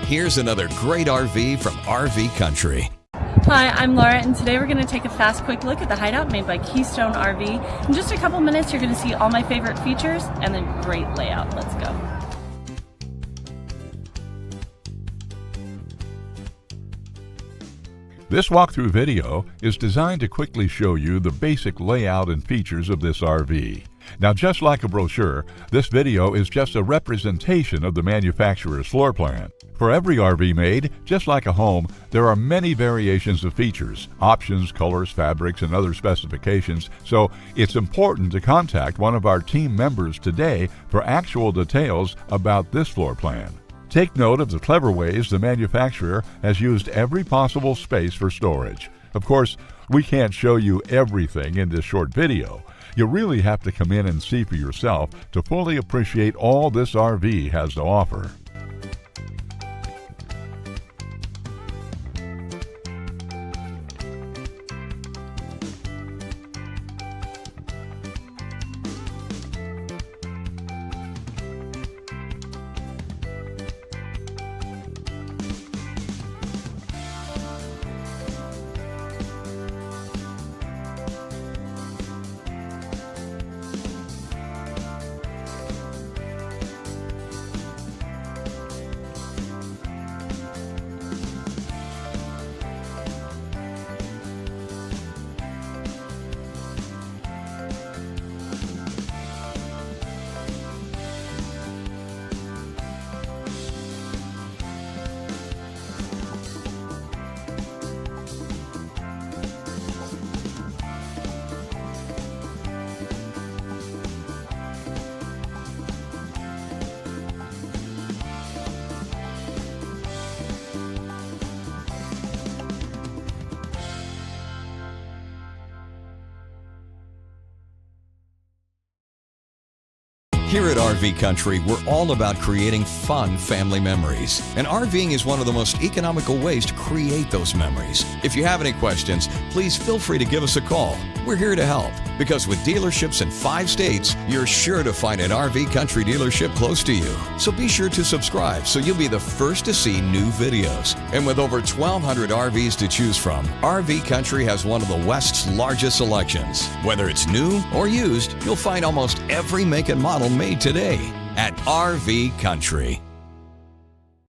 Here's another great RV from RV Country. Hi, I'm Laura, and today we're going to take a fast, quick look at the Hideout made by Keystone RV. In just a couple minutes, you're going to see all my favorite features and a great layout. Let's go. This walkthrough video is designed to quickly show you the basic layout and features of this RV. Now, just like a brochure, this video is just a representation of the manufacturer's floor plan. For every RV made, just like a home, there are many variations of features, options, colors, fabrics, and other specifications, so it's important to contact one of our team members today for actual details about this floor plan. Take note of the clever ways the manufacturer has used every possible space for storage. Of course, we can't show you everything in this short video. You really have to come in and see for yourself to fully appreciate all this RV has to offer. Here at RV Country, we're all about creating fun family memories. And RVing is one of the most economical ways to create those memories. If you have any questions, please feel free to give us a call. We're here to help, because with dealerships in 5 states, you're sure to find an RV Country dealership close to you. So be sure to subscribe so you'll be the first to see new videos. And with over 1,200 RVs to choose from, RV Country has one of the West's largest selections. Whether it's new or used, you'll find almost every make and model made today at RV Country.